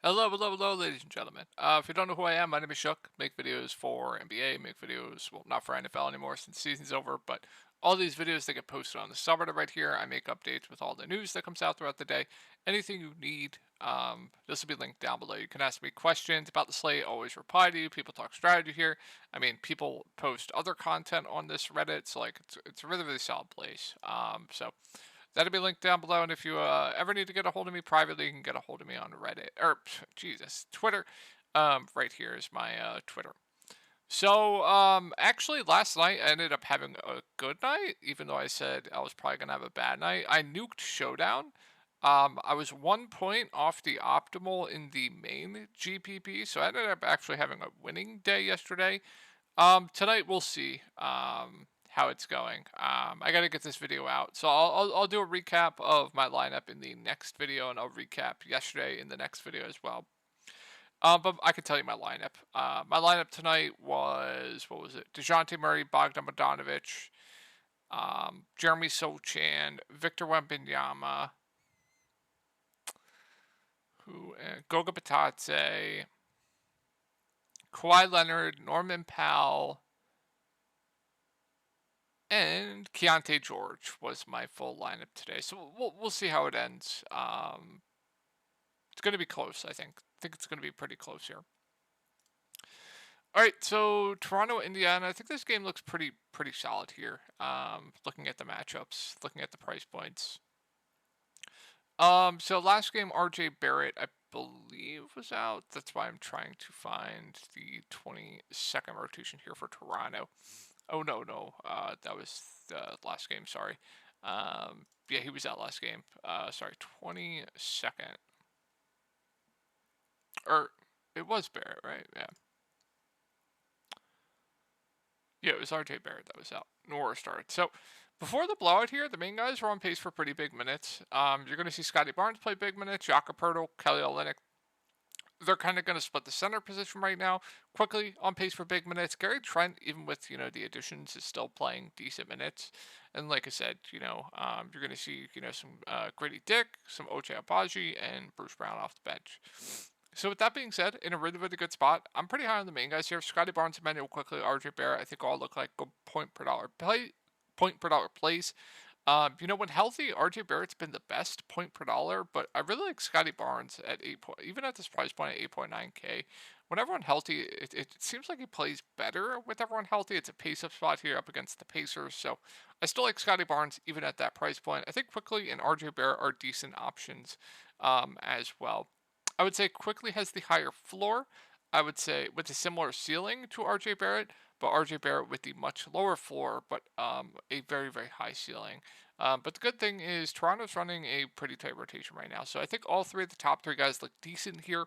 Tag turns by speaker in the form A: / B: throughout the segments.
A: Hello, hello, hello, ladies and gentlemen. If you don't know who I am, my name is Shook. Make videos for NBA, make videos, well, not for NFL anymore since the season's over, but all these videos that get posted on the subreddit right here. I make updates with all the news that comes out throughout the day. Anything you need, this will be linked down below. You can ask me questions about the slate, always reply to you. People talk strategy here. I mean, people post other content on this Reddit, so like it's a really, really solid place. So that'll be linked down below. And if you ever need to get a hold of me privately, you can get a hold of me on Reddit or Jesus, Twitter. Right here is my Twitter. So, actually, last night I ended up having a good night, even though I said I was probably gonna have a bad night. I nuked Showdown. I was 1 point off the optimal in the main GPP, so I ended up actually having a winning day yesterday. Tonight we'll see how it's going. I gotta get this video out, so I'll do a recap of my lineup in the next video, and I'll recap yesterday in the next video as well. But I can tell you my lineup. My lineup tonight was, what was it? Dejounte Murray, Bogdan Bogdanovic, Jeremy Sochan, Victor Wembanyama, Goga Batatse, Kawhi Leonard, Norman Powell, and Keontae George was my full lineup today. So we'll see how it ends. It's going to be close, I think. I think it's going to be pretty close here. All right, so Toronto, Indiana. I think this game looks pretty solid here. Looking at the matchups, looking at the price points. So last game, RJ Barrett, I believe, was out. That's why I'm trying to find the 22nd rotation here for Toronto. Oh no. That was the last game. Sorry. Yeah, he was out last game. Sorry, 22nd. Or it was Barrett, right? Yeah. Yeah, it was RJ Barrett that was out. Nora started. So before the blowout here, the main guys were on pace for pretty big minutes. You're going to see Scotty Barnes play big minutes, Jakob Poeltl, Kelly Olynyk. They're kind of going to split the center position right now. Quickly on pace for big minutes. Gary Trent, even with the additions, is still playing decent minutes. And like I said, you're going to see some Grady Dick, some Ochai Agbaji, and Bruce Brown off the bench. So with that being said, in a really, really good spot, I'm pretty high on the main guys here. Scotty Barnes, Emmanuel Quickly, RJ Barrett, I think all look like good point per dollar plays. When healthy, RJ Barrett's been the best point per dollar, but I really like Scotty Barnes at even at this price point at 8.9K. When everyone healthy, it seems like he plays better with everyone healthy. It's a pace-up spot here up against the Pacers, so I still like Scotty Barnes even at that price point. I think Quickly and RJ Barrett are decent options as well. I would say Quickly has the higher floor. I would say with a similar ceiling to RJ Barrett, but RJ Barrett with the much lower floor, but a very, very high ceiling. But the good thing is Toronto's running a pretty tight rotation right now. So I think all three of the top three guys look decent here.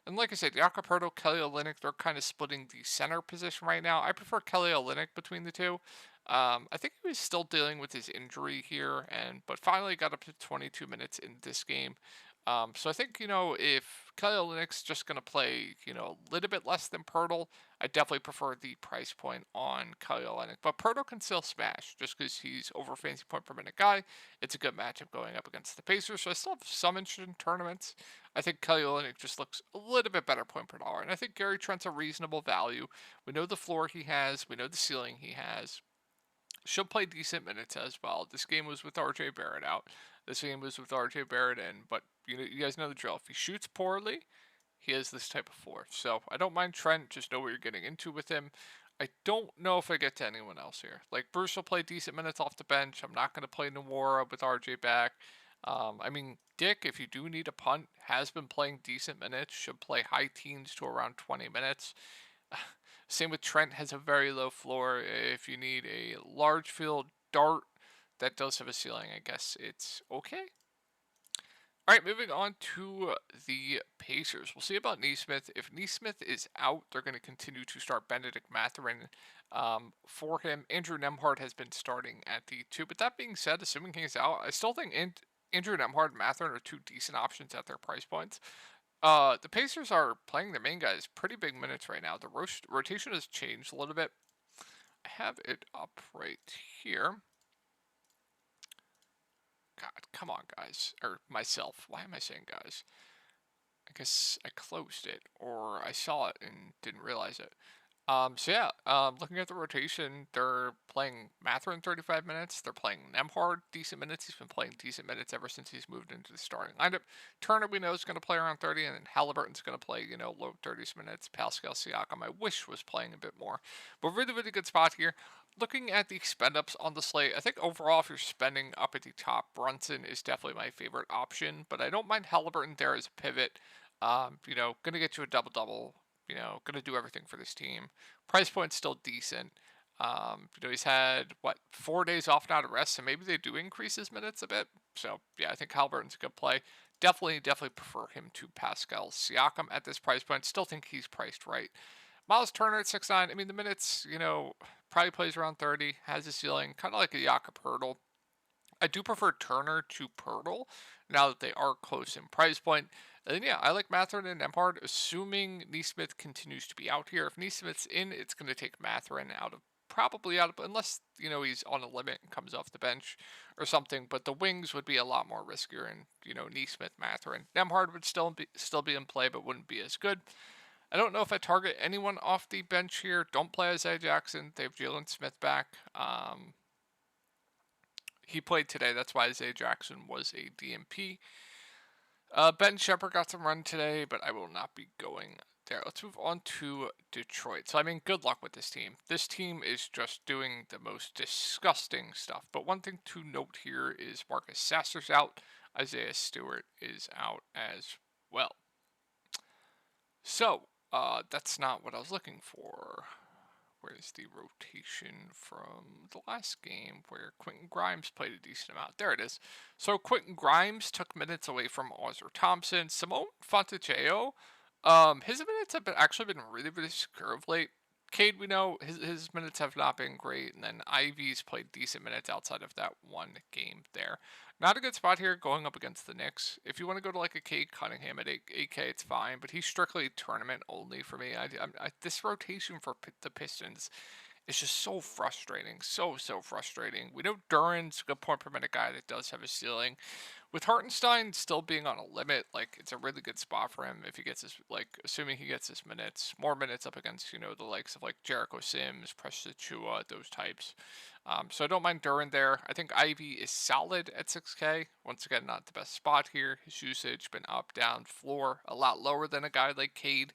A: And like I said, Jakob Poeltl, Kelly Olynyk, they're kind of splitting the center position right now. I prefer Kelly Olynyk between the two. I think he was still dealing with his injury here, but finally got up to 22 minutes in this game. So I think, if Kelly Olynyk's just going to play, a little bit less than Poeltl, I definitely prefer the price point on Kelly Olynyk. But Poeltl can still smash just because he's over fantasy point per minute guy. It's a good matchup going up against the Pacers. So I still have some interest in tournaments. I think Kelly Olynyk just looks a little bit better point per dollar. And I think Gary Trent's a reasonable value. We know the floor he has. We know the ceiling he has. She'll play decent minutes as well. This game was with RJ Barrett out. This game was with RJ Barrett in, but you guys know the drill. If he shoots poorly, he has this type of floor. So I don't mind Trent. Just know what you're getting into with him. I don't know if I get to anyone else here. Like Bruce will play decent minutes off the bench. I'm not going to play Nwora with RJ back. Dick, if you do need a punt, has been playing decent minutes. Should play high teens to around 20 minutes. Same with Trent, has a very low floor. If you need a large field dart that does have a ceiling, I guess it's okay. All right, moving on to the Pacers. We'll see about Neesmith. If Neesmith is out, they're going to continue to start Benedict Mathurin for him. Andrew Nembhard has been starting at the 2. But that being said, assuming he's out, I still think Andrew Nembhard and Mathurin are two decent options at their price points. The Pacers are playing their main guys pretty big minutes right now. The rotation has changed a little bit. I have it up right here. God, come on, guys. Or myself. Why am I saying guys? I guess I closed it or I saw it and didn't realize it. So yeah, looking at the rotation, they're playing Mathurin 35 minutes. They're playing Nemhard decent minutes. He's been playing decent minutes ever since he's moved into the starting lineup. Turner we know is going to play around 30, and then Halliburton's going to play low 30s minutes. Pascal Siakam I wish was playing a bit more, but really really good spot here. Looking at the spend ups on the slate, I think overall if you're spending up at the top, Brunson is definitely my favorite option, but I don't mind Halliburton there as a pivot. Going to get you a double double. Going to do everything for this team. Price point's still decent. He's had 4 days off now to rest, so maybe they do increase his minutes a bit. So yeah, I think Halliburton's a good play. Definitely prefer him to Pascal Siakam at this price point. Still think he's priced right. Miles Turner at 6'9". I mean, the minutes, probably plays around 30, has a ceiling, kind of like a Jakob Poeltl. I do prefer Turner to Poeltl now that they are close in price point. And then, yeah, I like Mathurin and Nemhard, assuming Neesmith continues to be out here. If Neesmith's in, it's going to take Mathurin probably out of, unless, he's on a limit and comes off the bench or something. But the wings would be a lot more riskier, and, Neesmith, Mathurin. Nemhard would still be in play, but wouldn't be as good. I don't know if I target anyone off the bench here. Don't play Isaiah Jackson. They have Jalen Smith back. He played today. That's why Isaiah Jackson was a DMP. Ben Shepherd got some run today, but I will not be going there. Let's move on to Detroit. So, I mean, good luck with this team. This team is just doing the most disgusting stuff. But one thing to note here is Marcus Sasser's out. Isaiah Stewart is out as well. So, that's not what I was looking for. Where's the rotation from the last game where Quentin Grimes played a decent amount? There it is. So Quentin Grimes took minutes away from Oscar Thompson. Simone Fontecchio, his minutes have actually been really, really secure of late. Cade, we know his minutes have not been great, and then Ivy's played decent minutes outside of that one game there. Not a good spot here going up against the Knicks. If you want to go to like a Cade Cunningham at 8K, it's fine, but he's strictly tournament only for me. This rotation for the Pistons is just so frustrating, so frustrating. We know Duran's a good point per minute guy that does have a ceiling. With Hartenstein still being on a limit, like it's a really good spot for him if he gets his, assuming he gets his minutes, more minutes up against the likes of like Jericho Sims, Precious Achua, those types. So I don't mind Duran there. I think Ivy is solid at 6K. Once again, not the best spot here. His usage been up, down, floor, a lot lower than a guy like Cade.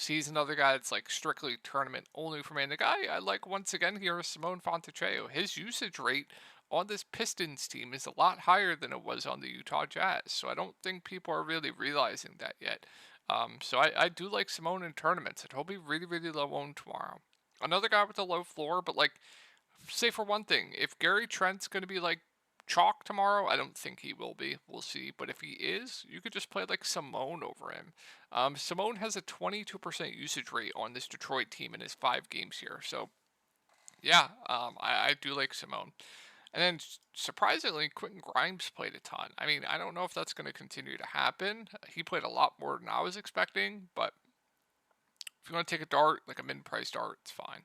A: He's another guy that's like strictly tournament only for me. And the guy I like once again here is Simone Fontecchio. His usage rate on this Pistons team is a lot higher than it was on the Utah Jazz. So I don't think people are really realizing that yet. So I do like Simone in tournaments, and he'll be really, really low owned tomorrow. Another guy with a low floor, but like, say for one thing, if Gary Trent's going to be like chalk tomorrow, I don't think he will be. We'll see. But if he is, you could just play like Simone over him. Simone has a 22% usage rate on this Detroit team in his 5 games here. So, yeah, I do like Simone. And then, surprisingly, Quentin Grimes played a ton. I mean, I don't know if that's going to continue to happen. He played a lot more than I was expecting, but if you want to take a dart, like a mid-price dart, it's fine.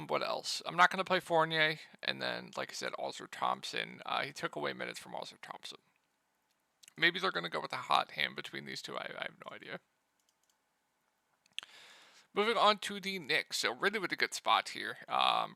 A: What else? I'm not going to play Fournier, and then, like I said, Oscar Thompson. He took away minutes from Oscar Thompson. Maybe they're going to go with a hot hand between these two. I have no idea. Moving on to the Knicks, so really with a good spot here.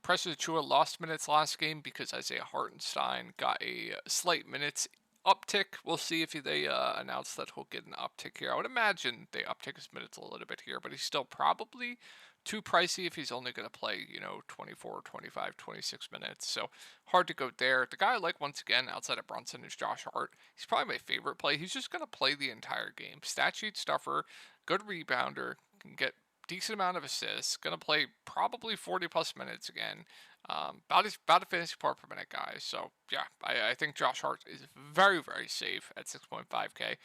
A: Precious Achua lost minutes last game because Isaiah Hartenstein got a slight minutes uptick. We'll see if they announce that he'll get an uptick here. I would imagine they uptick his minutes a little bit here, but he's still probably too pricey if he's only going to play, 24, 25, 26 minutes. So hard to go there. The guy I like, once again, outside of Brunson, is Josh Hart. He's probably my favorite play. He's just going to play the entire game. Stat sheet stuffer, good rebounder, can get decent amount of assists, going to play probably 40 plus minutes again. About a fantasy point per minute guy. So yeah, I think Josh Hart is very, very safe at 6.5K.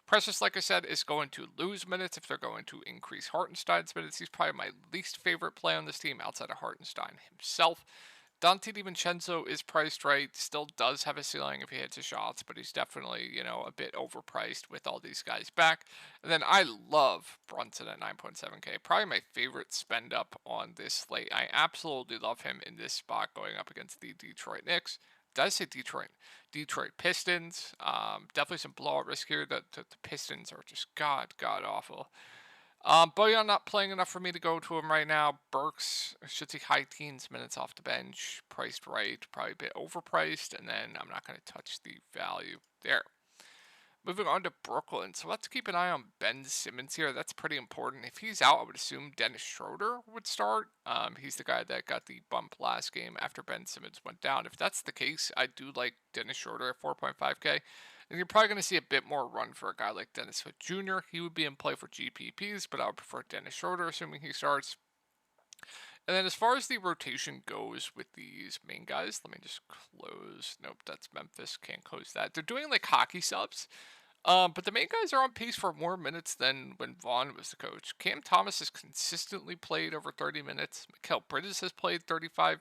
A: Precious, like I said, is going to lose minutes if they're going to increase Hartenstein's minutes. He's probably my least favorite play on this team outside of Hartenstein himself. Dante DiVincenzo is priced right, still does have a ceiling if he hits his shots, but he's definitely, a bit overpriced with all these guys back. And then I love Brunson at 9.7K, probably my favorite spend up on this slate. I absolutely love him in this spot going up against the Detroit Knicks. Did I say Detroit? Detroit Pistons. Definitely some blowout risk here. The Pistons are just god awful. Bojan not playing enough for me to go to him right now. Burks should see high teens minutes off the bench, priced right, probably a bit overpriced, and then I'm not going to touch the value there. Moving on to Brooklyn, so let's keep an eye on Ben Simmons here. That's pretty important. If he's out, I would assume Dennis Schroeder would start. He's the guy that got the bump last game after Ben Simmons went down. If that's the case, I do like Dennis Schroeder at 4.5K. And you're probably going to see a bit more run for a guy like Dennis Smith Jr. He would be in play for GPPs, but I would prefer Dennis Schroeder, assuming he starts. And then as far as the rotation goes with these main guys, let me just close. Nope, that's Memphis. Can't close that. They're doing like hockey subs. But the main guys are on pace for more minutes than when Vaughn was the coach. Cam Thomas has consistently played over 30 minutes. Mikal Bridges has played 35,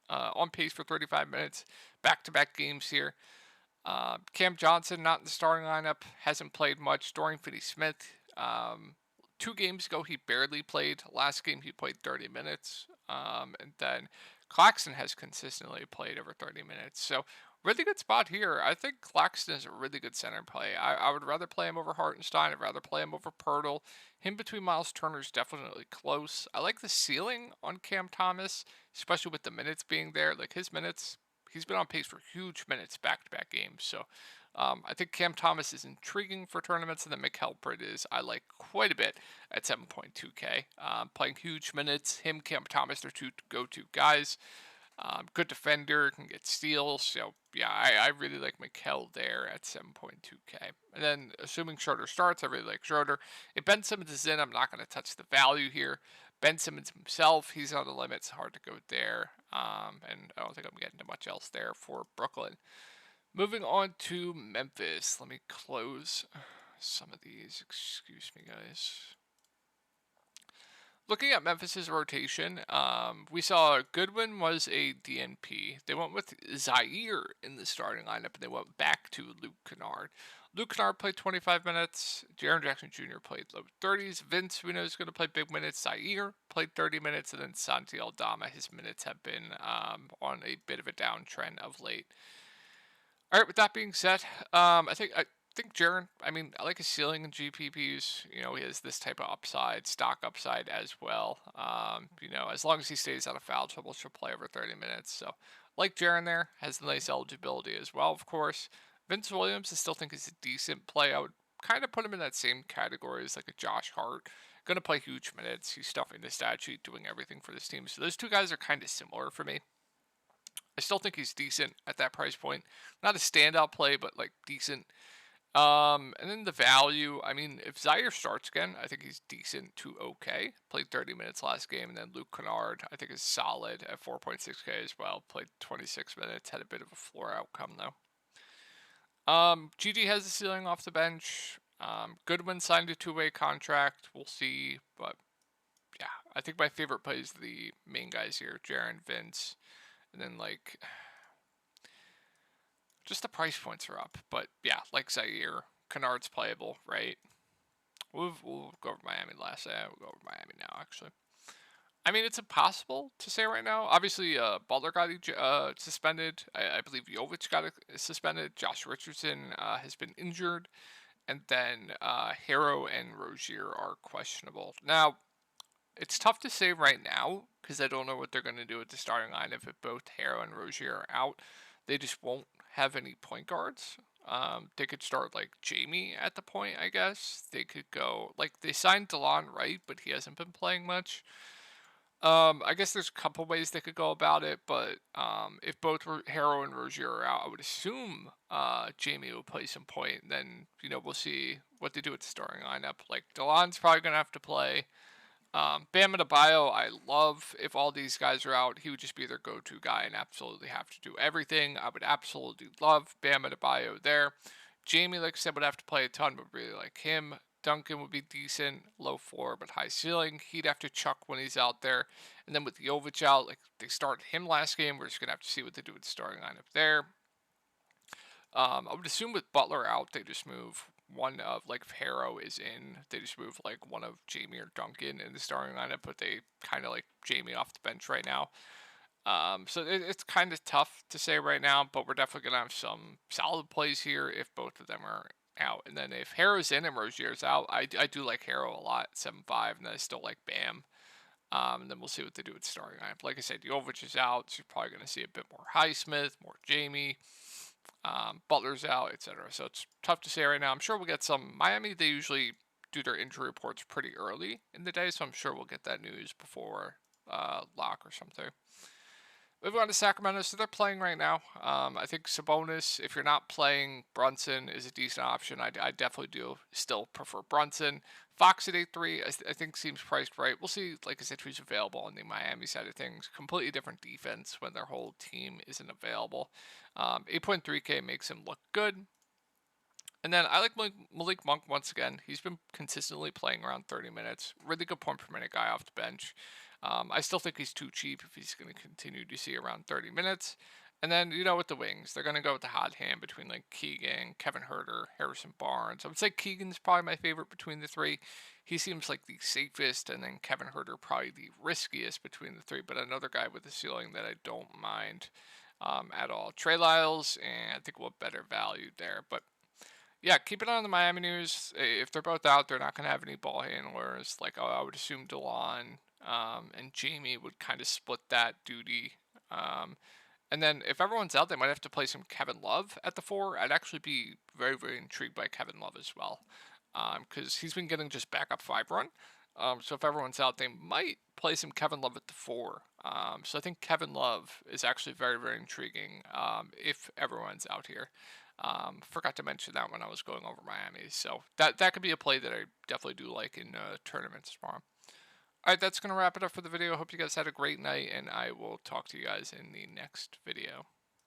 A: on pace for 35 minutes, back-to-back games here. Cam Johnson, not in the starting lineup, hasn't played much. Dorian Finney-Smith, 2 games ago, he barely played. Last game, he played 30 minutes. And then Claxton has consistently played over 30 minutes. So, really good spot here. I think Claxton is a really good center play. I would rather play him over Hartenstein. I'd rather play him over Pirtle. Him between Miles Turner is definitely close. I like the ceiling on Cam Thomas, especially with the minutes being there. Like his minutes, he's been on pace for huge minutes back-to-back games. So I think Cam Thomas is intriguing for tournaments, and then Mikal Bridges I like quite a bit at 7.2K. Playing huge minutes. Him, Cam Thomas, they're 2 go-to guys. Good defender, can get steals. So, yeah, I really like Mikal there at 7.2K. And then, assuming Schroeder starts, I really like Schroeder. If Ben Simmons is in, I'm not going to touch the value here. Ben Simmons himself, he's on the limits. Hard to go there. And I don't think I'm getting to much else there for Brooklyn. Moving on to Memphis. Let me close some of these. Excuse me, guys. Looking at Memphis's rotation, we saw Goodwin was a DNP. They went with Zaire in the starting lineup, and they went back to Luke Kennard. Luke Kennard played 25 minutes. Jaren Jackson Jr. played low 30s. Vince, we know, is going to play big minutes. Zaire played 30 minutes, and then Santi Aldama, his minutes have been on a bit of a downtrend of late. All right, with that being said, I think Jaren, I like his ceiling in GPPs. You know, he has this type of upside, stock upside as well. As long as he stays out of foul trouble, she'll play over 30 minutes. So, like Jaren there, has nice eligibility as well, of course. Vince Williams, I still think is a decent play. I would kind of put him in that same category as like a Josh Hart. Going to play huge minutes. He's stuffing the stat sheet, doing everything for this team. So those 2 guys are kind of similar for me. I still think he's decent at that price point. Not a standout play, but like decent. And then the value, if Zaire starts again, I think he's decent to okay. Played 30 minutes last game, and then Luke Kennard, I think is solid at 4.6K as well. Played 26 minutes, had a bit of a floor outcome though. GG has the ceiling off the bench. Goodwin signed a 2-way contract. We'll see, but yeah, I think my favorite play is the main guys here, Jaren, Vince, and then just the price points are up. But yeah, like Zaire, Kennard's playable, right? We'll go over Miami last. We'll go over Miami now, actually. It's impossible to say right now. Obviously, Butler got suspended. I believe Jovic got suspended. Josh Richardson has been injured. And then Harrow and Rozier are questionable. Now, it's tough to say right now because I don't know what they're going to do with the starting line if both Harrow and Rozier are out. They just won't have any point guards. They could start like Jamie at the point, I guess. They could go they signed DeLon Wright, but he hasn't been playing much. I guess there's a couple ways they could go about it, but if both Harrow and Rozier are out, I would assume Jamie will play some point. And then we'll see what they do with the starting lineup. Like DeLon's probably gonna have to play. Bam Adebayo, I love. If all these guys are out, he would just be their go-to guy and absolutely have to do everything. I would absolutely love Bam Adebayo there. Jamie, like I said, would have to play a ton, but really like him. Duncan would be decent, low floor but high ceiling. He'd have to chuck when he's out there. And then with Jovic out, they started him last game. We're just gonna have to see what they do with the starting lineup there. I would assume with Butler out, they just move one of if Harrow is in, they just move one of Jamie or Duncan in the starting lineup, but they kind of Jamie off the bench right now. So it's kind of tough to say right now, but we're definitely gonna have some solid plays here if both of them are out. And then if Harrow's in and Rozier's out, I do like Harrow a lot, 7-5, and then I still like Bam. And then we'll see what they do with starting lineup. Like I said, Jovic is out, so you're probably going to see a bit more Highsmith, more Jamie. Butler's out, etc. So it's tough to say right now. I'm sure we'll get some. Miami, they usually do their injury reports pretty early in the day, so I'm sure we'll get that news before lock or something. Moving on to Sacramento, so they're playing right now. I think Sabonis, if you're not playing Brunson, is a decent option. I definitely do still prefer Brunson. Fox at 8-3, I think seems priced right. We'll see, like I said, who's available on the Miami side of things. Completely different defense when their whole team isn't available. 8.3K makes him look good. And then I like Malik Monk once again. He's been consistently playing around 30 minutes. Really good point per minute guy off the bench. I still think he's too cheap if he's going to continue to see around 30 minutes. And then, with the wings, they're going to go with the hot hand between like Keegan, Kevin Huerter, Harrison Barnes. I would say Keegan's probably my favorite between the three. He seems like the safest, and then Kevin Huerter probably the riskiest between the three, but another guy with a ceiling that I don't mind at all. Trey Lyles, and I think we'll have better value there. But yeah, keep it on the Miami news. If they're both out, they're not going to have any ball handlers. Like, I would assume DeLon and Jamie would kind of split that duty. And then if everyone's out, they might have to play some Kevin Love at the 4. I'd actually be very, very intrigued by Kevin Love as well, because he's been getting just backup 5 run. So if everyone's out, they might play some Kevin Love at the 4. So I think Kevin Love is actually very, very intriguing if everyone's out here. Forgot to mention that when I was going over Miami. So that could be a play that I definitely do like in tournaments tomorrow. All right, that's going to wrap it up for the video. Hope you guys had a great night, and I will talk to you guys in the next video.